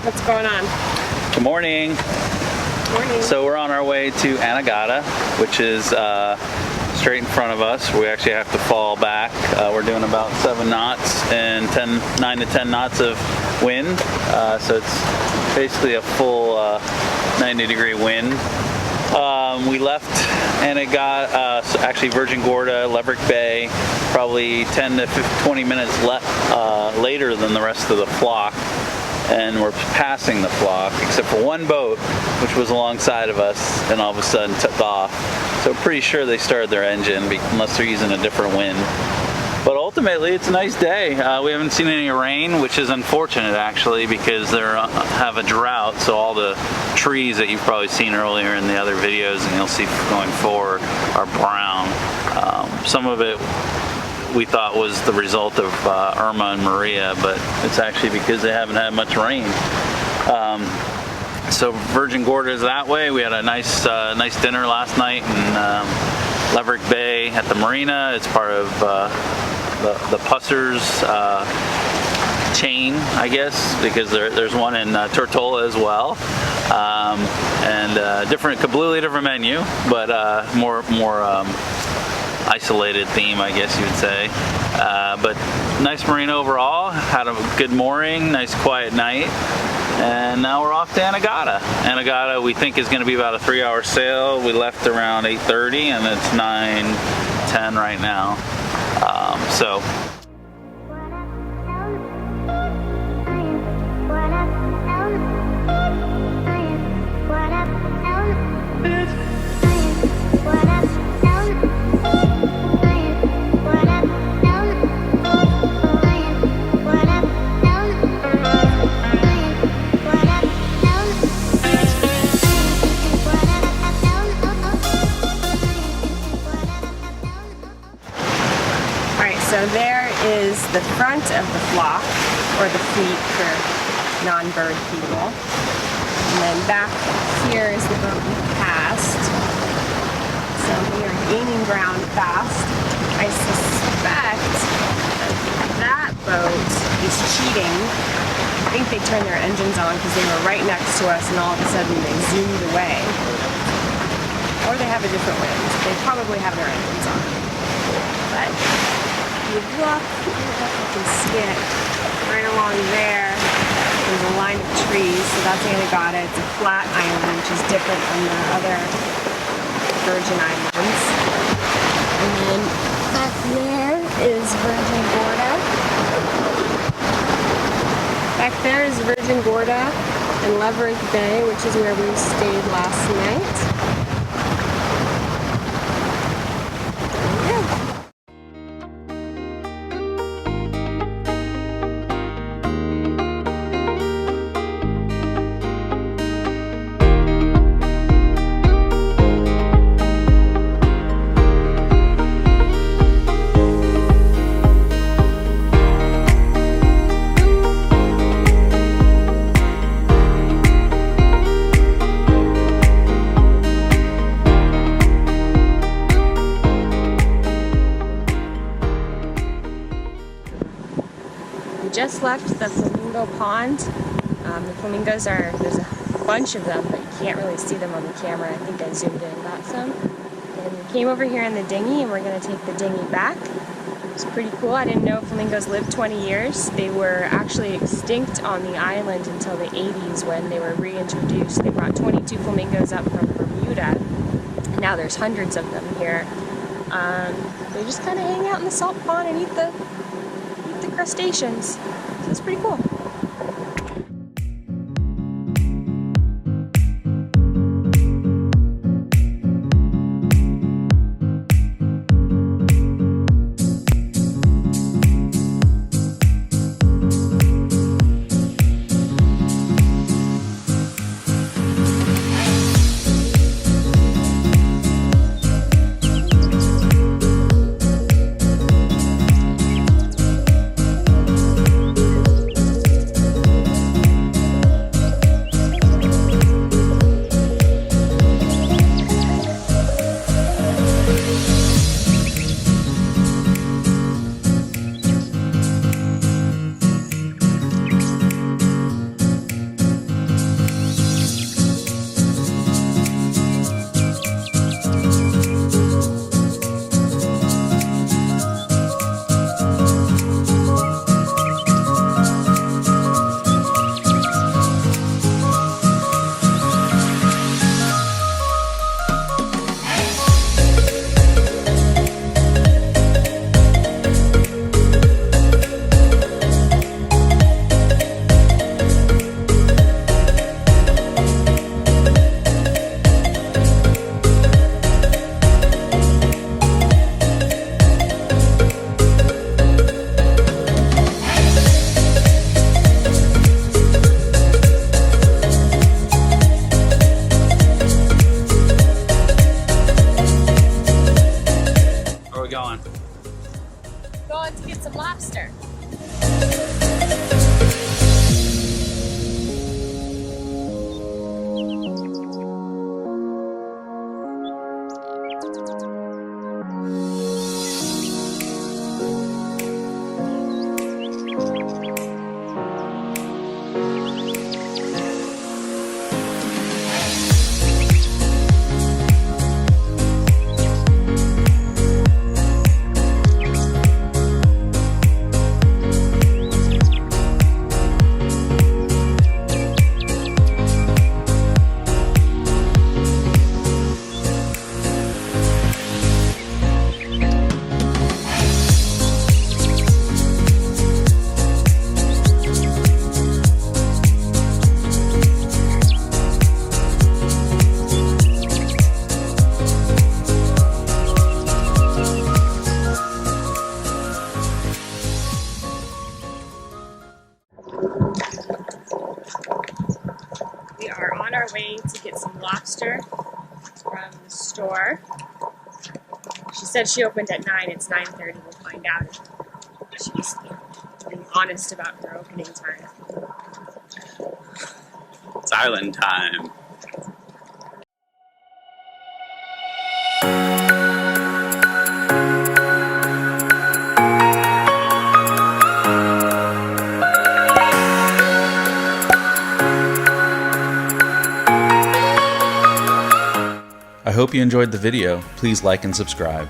What's going on? Good morning. Morning. So we're on our way to Anegada, which is straight in front of us. We actually have to fall back. We're doing about 7 knots and 9 to 10 knots of wind. So it's basically a full 90-degree wind. We left Anegada, actually Virgin Gorda, Leverrick Bay, probably 10 to 20 minutes later than the rest of the flock. And we're passing the flock, except for one boat, which was alongside of us, and all of a sudden took off. So pretty sure they started their engine, unless they're using a different wind. But ultimately, it's a nice day. We haven't seen any rain, which is unfortunate actually, because they have a drought. So all the trees that you've probably seen earlier in the other videos, and you'll see going forward, are brown. Some of it we thought was the result of Irma and Maria, but it's actually because they haven't had much rain. So Virgin Gorda is that way. We had a nice dinner last night in Leverrick Bay at the marina. It's part of the Pussers chain, I guess, because there's one in Tortola as well, and completely different menu, but more isolated theme, I guess you would say. But nice marina overall. Had a good mooring, nice quiet night, and now we're off to Anegada. Anegada we think is going to be about a 3-hour sail. We left around 8:30 and it's 9:10 right now. So So there is the front of the flock, or the fleet for non-bird people. And then back here is the boat we passed. So we are gaining ground fast. I suspect that boat is cheating. I think they turned their engines on because they were right next to us and all of a sudden they zoomed away. Or they have a different wind. They probably have their engines on. But if you look, I don't know if you can see it, right along there, there's a line of trees, so that's Anegada. It's a flat island, which is different from the other Virgin Islands. And then back there is Virgin Gorda. Back there is Virgin Gorda and Leverrick Bay, which is where we stayed last night. Just left the flamingo pond. The flamingos there's a bunch of them, but you can't really see them on the camera. I think I zoomed in and got some. And we came over here in the dinghy, and we're going to take the dinghy back. It's pretty cool. I didn't know flamingos lived 20 years. They were actually extinct on the island until the 80s when they were reintroduced. They brought 22 flamingos up from Bermuda, and now there's hundreds of them here. They just kind of hang out in the salt pond and eat the crustaceans. So it's pretty cool. our way to get some lobster from the store. She said she opened at 9. It's 9:30. We'll find out if she's being honest about her opening time. It's island time. I hope you enjoyed the video. Please like and subscribe.